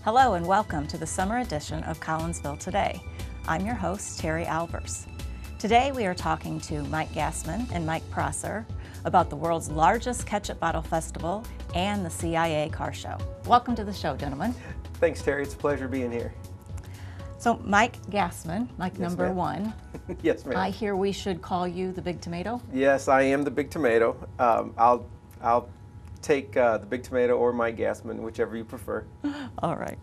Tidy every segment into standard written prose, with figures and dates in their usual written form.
Hello and welcome to the summer edition of Collinsville Today. I'm your host, Terry Albers. Today we are talking to Mike Gassman and Mike Prosser about the world's largest ketchup bottle festival and the CIA car show. Welcome to the show, gentlemen. Thanks, Terry. It's a pleasure being here. So Mike Gassman, Mike Yes, number ma'am. one. Yes, ma'am. I hear we should call you the Big Tomato. Yes, I am the Big Tomato. I'll take the Big Tomato or Mike Gassman, whichever you prefer. All right.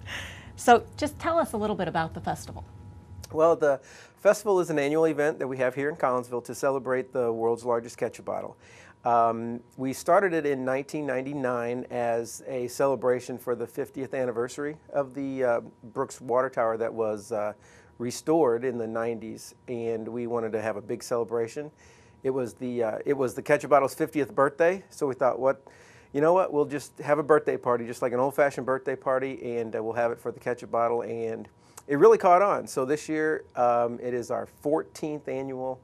So just tell us a little bit about the festival. Well, the festival is an annual event that we have here in Collinsville to celebrate the world's largest ketchup bottle. We started it in 1999 as a celebration for the 50th anniversary of the Brooks Water Tower that was restored in the 90s, and we wanted to have a big celebration. It was the ketchup bottle's 50th birthday, so we thought, you know what, we'll just have a birthday party, just like an old-fashioned birthday party, and we'll have it for the ketchup bottle, and it really caught on. So this year, it is our 14th annual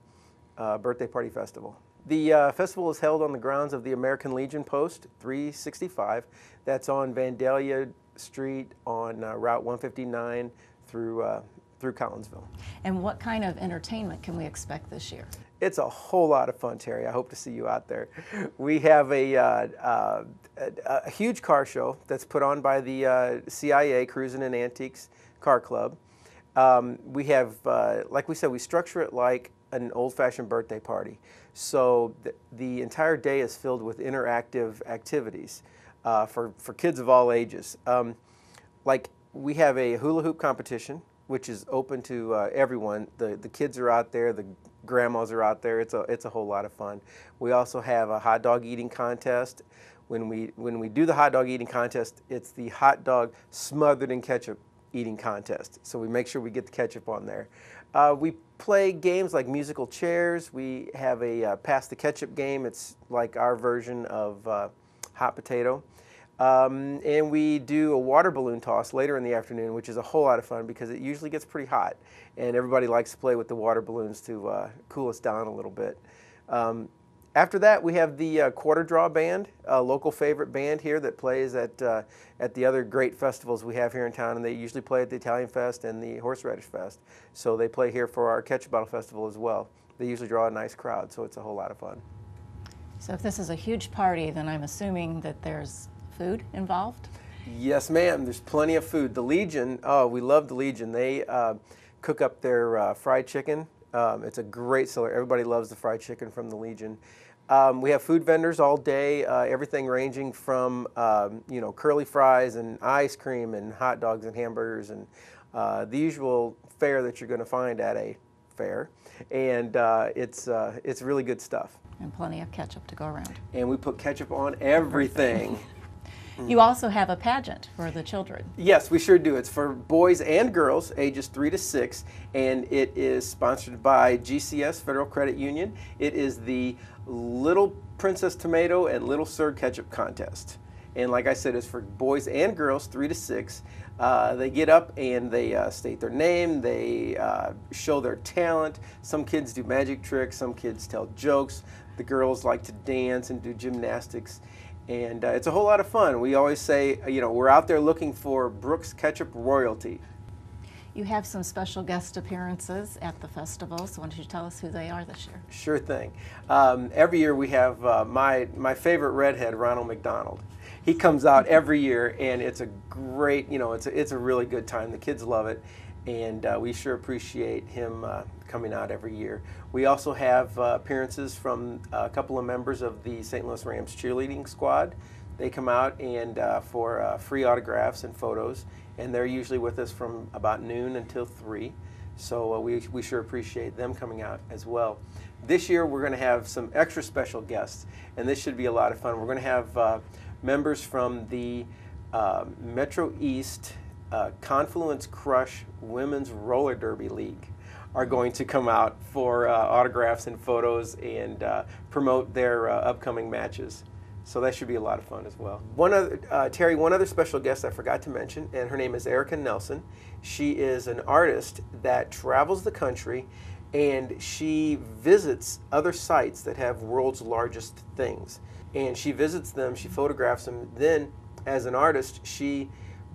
birthday party festival. The festival is held on the grounds of the American Legion Post 365. That's on Vandalia Street on Route 159 through Collinsville. And what kind of entertainment can we expect this year? It's a whole lot of fun, Terry. I hope to see you out there. We have a huge car show that's put on by the CIA Cruising and Antiques Car Club. We have, like we said, we structure it like an old-fashioned birthday party. So the entire day is filled with interactive activities for kids of all ages. Like we have a hula hoop competition, which is open to everyone. The kids are out there, the grandmas are out there. It's a whole lot of fun. We also have a hot dog eating contest. When we do the hot dog eating contest, it's the hot dog smothered in ketchup eating contest. So we make sure we get the ketchup on there. We play games like musical chairs. We have a pass the ketchup game. It's like our version of hot potato. And we do a water balloon toss later in the afternoon, which is a whole lot of fun because it usually gets pretty hot, and everybody likes to play with the water balloons to cool us down a little bit. After that, we have the Quarter Draw Band, a local favorite band here that plays at the other great festivals we have here in town, and they usually play at the Italian Fest and the Horseradish Fest. So they play here for our Ketchup Bottle Festival as well. They usually draw a nice crowd, so it's a whole lot of fun. So if this is a huge party, then I'm assuming that there's food involved? Yes, ma'am. There's plenty of food. The Legion, oh, we love the Legion. They cook up their fried chicken. It's a great seller. Everybody loves the fried chicken from the Legion. We have food vendors all day, everything ranging from curly fries and ice cream and hot dogs and hamburgers and the usual fare that you're going to find at a fair. And it's really good stuff. And plenty of ketchup to go around. And we put ketchup on everything. You also have a pageant for the children. Yes, we sure do. It's for boys and girls ages 3 to 6, and it is sponsored by GCS Federal Credit Union. It is the Little Princess Tomato and Little Sir Ketchup contest. And like I said, it's for boys and girls 3 to 6. They get up and they state their name, they show their talent. Some kids do magic tricks, some kids tell jokes. The girls like to dance and do gymnastics. And it's a whole lot of fun. We always say, we're out there looking for Brooks Ketchup royalty. You have some special guest appearances at the festival, so why don't you tell us who they are this year? Sure thing. Every year we have my favorite redhead, Ronald McDonald. He comes out every year, and it's a great, it's a really good time. The kids love it, and we sure appreciate him coming out every year. We also have appearances from a couple of members of the St. Louis Rams cheerleading squad. They come out and for free autographs and photos, and they're usually with us from about noon until 3. So we sure appreciate them coming out as well. This year we're going to have some extra special guests, and this should be a lot of fun. We're going to have members from the Metro East Confluence Crush Women's Roller Derby League are going to come out for autographs and photos and promote their upcoming matches. So that should be a lot of fun as well. Terry, one other special guest I forgot to mention, and her name is Erica Nelson. She is an artist that travels the country, and she visits other sites that have world's largest things. And she visits them, she photographs them, then as an artist, she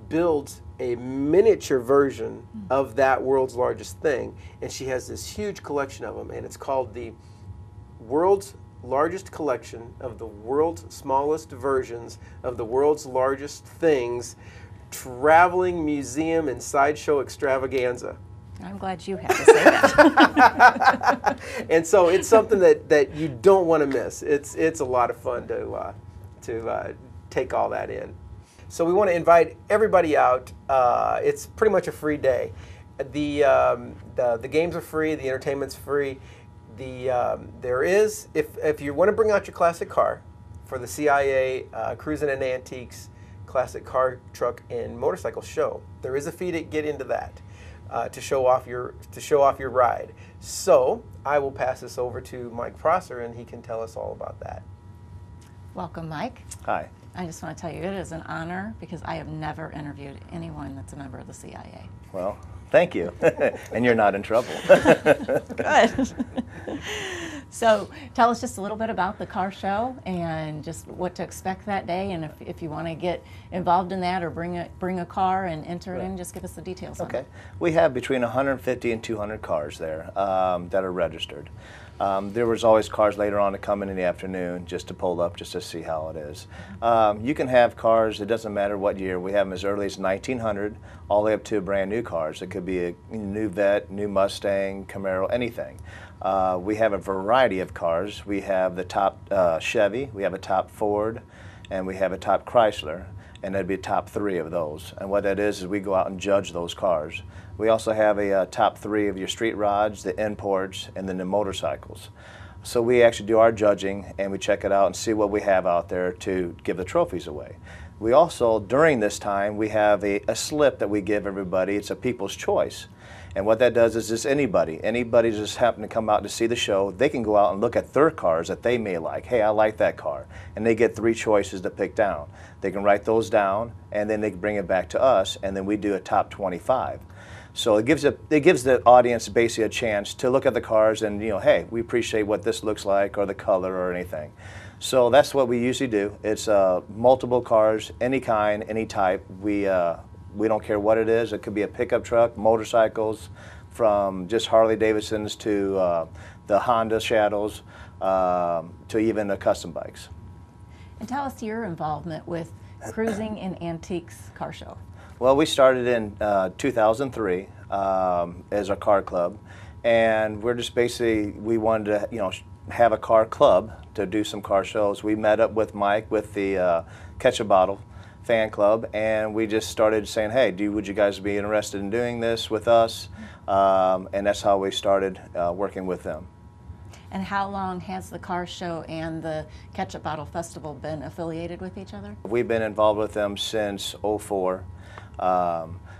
builds a miniature version of that world's largest thing, and she has this huge collection of them, and it's called the World's Largest Collection of the World's Smallest Versions of the World's Largest Things, Traveling Museum and Sideshow Extravaganza. I'm glad you had to say that. And so it's something that you don't want to miss. It's a lot of fun to take all that in. So we want to invite everybody out. It's pretty much a free day. The games are free. The entertainment's free. There is, if you want to bring out your classic car for the CIA Cruising and Antiques Classic Car, Truck, and Motorcycle Show, there is a fee to get into that to show off your ride. So I will pass this over to Mike Prosser, and he can tell us all about that. Welcome, Mike. Hi. I just want to tell you, it is an honor because I have never interviewed anyone that's a member of the CIA. Well, thank you. And you're not in trouble. Good. So tell us just a little bit about the car show and just what to expect that day, and if you want to get involved in that or bring a car and enter it in, just give us the details on it. We have between 150 and 200 cars there that are registered. There was always cars later on to come in the afternoon just to pull up just to see how it is. You can have cars, it doesn't matter what year. We have them as early as 1900 all the way up to brand new cars. It could be a new Vet, new Mustang, Camaro, anything. We have a variety of cars. We have the top Chevy, we have a top Ford, and we have a top Chrysler, and that'd be top 3 of those. And what that is we go out and judge those cars. We also have a top 3 of your street rods, the imports, and then the motorcycles. So we actually do our judging and we check it out and see what we have out there to give the trophies away. We also, during this time, we have a slip that we give everybody. It's a people's choice. And what that does is just anybody just happen to come out to see the show, they can go out and look at their cars that they may like. Hey, I like that car. And they get 3 choices to pick down. They can write those down and then they can bring it back to us, and then we do a top 25. So it gives the audience basically a chance to look at the cars and, hey, we appreciate what this looks like or the color or anything. So that's what we usually do. It's multiple cars, any kind, any type. We don't care what it is. It could be a pickup truck, motorcycles, from just Harley Davidsons to the Honda Shadows to even the custom bikes. And tell us your involvement with Cruising and Antiques Car Show. Well, we started in 2003 as a car club, and we're just basically, we wanted to, have a car club to do some car shows. We met up with Mike with the Ketchup Bottle fan club, and we just started saying, hey, would you guys be interested in doing this with us? And that's how we started working with them. And how long has the car show and the Ketchup Bottle Festival been affiliated with each other? We've been involved with them since '04.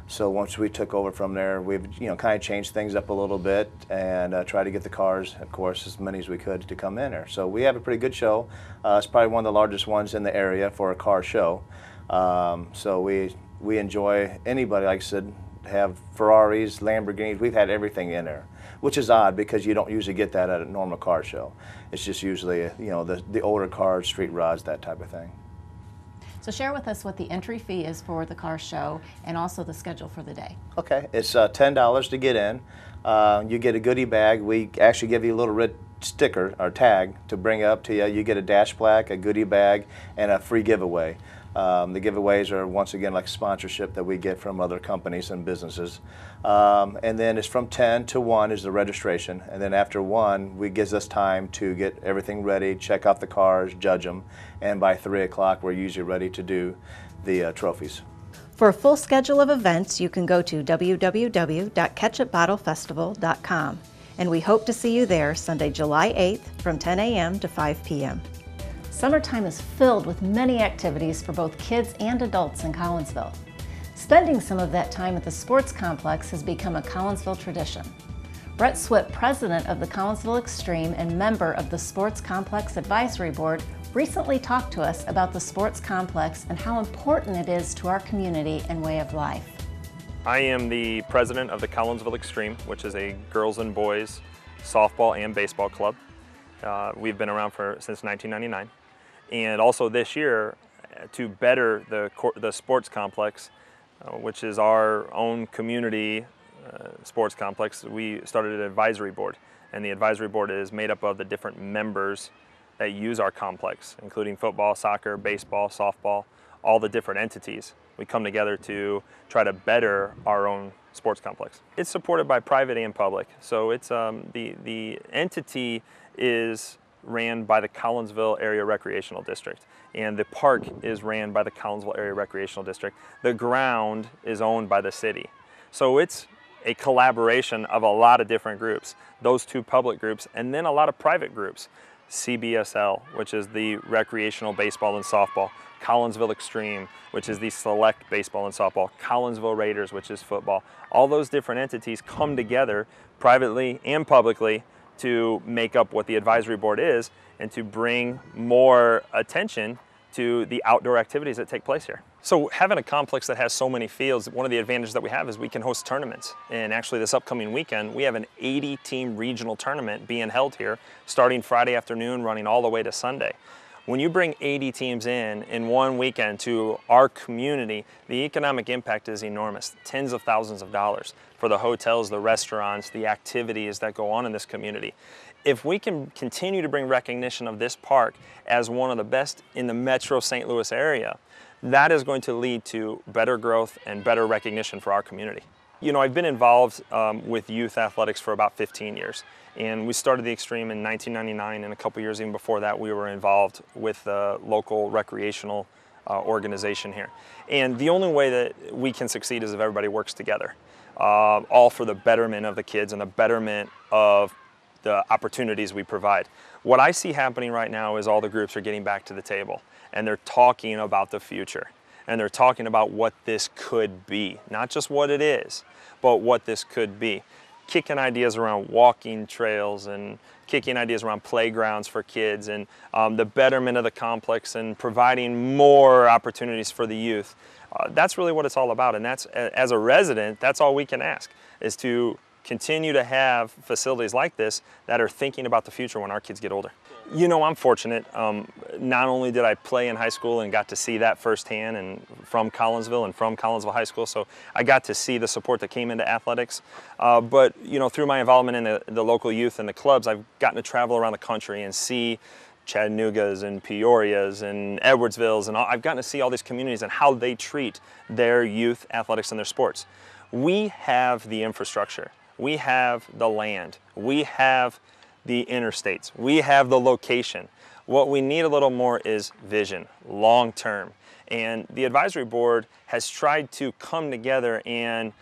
So once we took over from there, we've kind of changed things up a little bit and tried to get the cars, of course, as many as we could to come in there. So we have a pretty good show. It's probably one of the largest ones in the area for a car show. So we enjoy anybody, like I said, have Ferraris, Lamborghinis. We've had everything in there, which is odd because you don't usually get that at a normal car show. It's just usually the older cars, street rods, that type of thing. So share with us what the entry fee is for the car show and also the schedule for the day. Okay, it's $10 to get in. You get a goodie bag. We actually give you a little red sticker or tag to bring up to you. You get a dash plaque, a goodie bag, and a free giveaway. The giveaways are, once again, like sponsorship that we get from other companies and businesses. And then it's from 10 to 1 is the registration. And then after 1, it gives us time to get everything ready, check out the cars, judge them. And by 3 o'clock, we're usually ready to do the trophies. For a full schedule of events, you can go to www.ketchupbottlefestival.com. And we hope to see you there Sunday, July 8th from 10 a.m. to 5 p.m. Summertime is filled with many activities for both kids and adults in Collinsville. Spending some of that time at the sports complex has become a Collinsville tradition. Brett Swift, president of the Collinsville Extreme and member of the Sports Complex Advisory Board, recently talked to us about the sports complex and how important it is to our community and way of life. I am the president of the Collinsville Extreme, which is a girls and boys softball and baseball club. We've been around since 1999. And also this year, to better the sports complex, which is our own community sports complex, we started an advisory board. And the advisory board is made up of the different members that use our complex, including football, soccer, baseball, softball, all the different entities. We come together to try to better our own sports complex. It's supported by private and public. So it's the entity is ran by the Collinsville Area Recreational District, and the park is ran by the Collinsville Area Recreational District. The ground is owned by the city. So it's a collaboration of a lot of different groups, those two public groups, and then a lot of private groups. CBSL, which is the recreational baseball and softball, Collinsville Extreme, which is the select baseball and softball, Collinsville Raiders, which is football. All those different entities come together privately and publicly to make up what the advisory board is and to bring more attention to the outdoor activities that take place here. So having a complex that has so many fields, one of the advantages that we have is we can host tournaments. And actually this upcoming weekend, we have an 80-team regional tournament being held here, starting Friday afternoon, running all the way to Sunday. When you bring 80 teams in one weekend to our community, the economic impact is enormous, tens of thousands of dollars for the hotels, the restaurants, the activities that go on in this community. If we can continue to bring recognition of this park as one of the best in the metro St. Louis area, that is going to lead to better growth and better recognition for our community. You know, I've been involved with youth athletics for about 15 years. And we started the Extreme in 1999, and a couple years even before that, we were involved with the local recreational organization here. And the only way that we can succeed is if everybody works together, all for the betterment of the kids and the betterment of the opportunities we provide. What I see happening right now is all the groups are getting back to the table, and they're talking about the future. And they're talking about what this could be, not just what it is, but what this could be. Kicking ideas around walking trails and kicking ideas around playgrounds for kids and the betterment of the complex and providing more opportunities for the youth. That's really what it's all about. And that's, as a resident, that's all we can ask, is to continue to have facilities like this that are thinking about the future when our kids get older. You know, I'm fortunate. Not only did I play in high school and got to see that firsthand and from Collinsville and from Collinsville High School, so I got to see the support that came into athletics. But, you know, through my involvement in the local youth and the clubs, I've gotten to travel around the country and see Chattanoogas and Peorias and Edwardsvilles, and I've gotten to see all these communities and how they treat their youth athletics and their sports. We have the infrastructure. We have the land. We have the interstates. We have the location. What we need a little more is vision, long term. And the advisory board has tried to come together and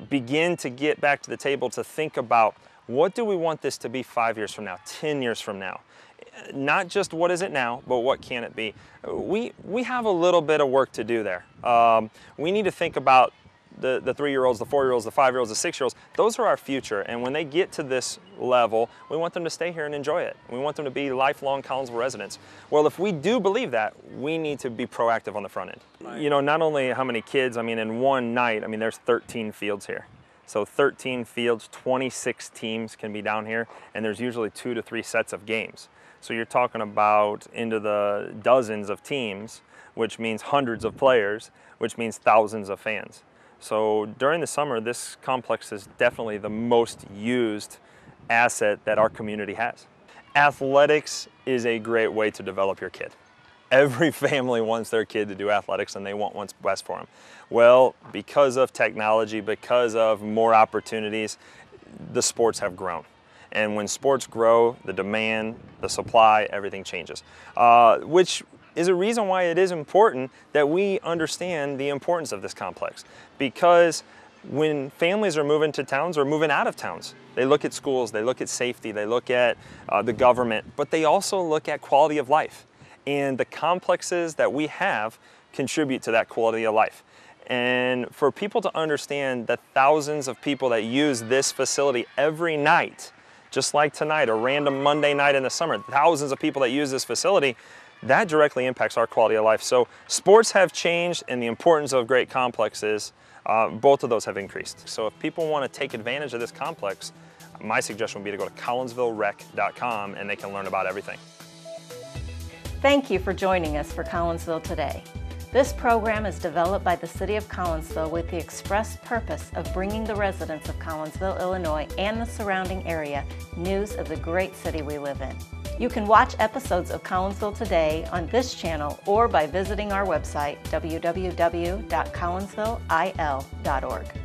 begin to get back to the table to think about what do we want this to be 5 years from now, 10 years from now. Not just what is it now, but what can it be. We have a little bit of work to do there. We need to think about the 3-year-olds, the 4-year-olds, the 5-year-olds, the 6-year-olds. Those are our future, and when they get to this level, we want them to stay here and enjoy it. We want them to be lifelong Collinsville residents. Well, if we do believe that, we need to be proactive on the front end. You know, not only how many kids, I mean, in one night, I mean, there's 13 fields here. So 13 fields, 26 teams can be down here, and there's usually 2 to 3 sets of games. So you're talking about into the dozens of teams, which means hundreds of players, which means thousands of fans. So during the summer, this complex is definitely the most used asset that our community has. Athletics is a great way to develop your kid. Every family wants their kid to do athletics and they want what's best for them. Well, because of technology, because of more opportunities, the sports have grown. And when sports grow, the demand, the supply, everything changes, which is a reason why it is important that we understand the importance of this complex. Because when families are moving to towns or moving out of towns, they look at schools, they look at safety, they look at the government, but they also look at quality of life. And the complexes that we have contribute to that quality of life. And for people to understand that thousands of people that use this facility every night, just like tonight, a random Monday night in the summer, thousands of people that use this facility, that directly impacts our quality of life. So sports have changed, and the importance of great complexes, both of those have increased. So if people want to take advantage of this complex, my suggestion would be to go to collinsvillerec.com and they can learn about everything. Thank you for joining us for Collinsville Today. This program is developed by the City of Collinsville with the express purpose of bringing the residents of Collinsville, Illinois and the surrounding area news of the great city we live in. You can watch episodes of Collinsville Today on this channel or by visiting our website, www.collinsvilleil.org.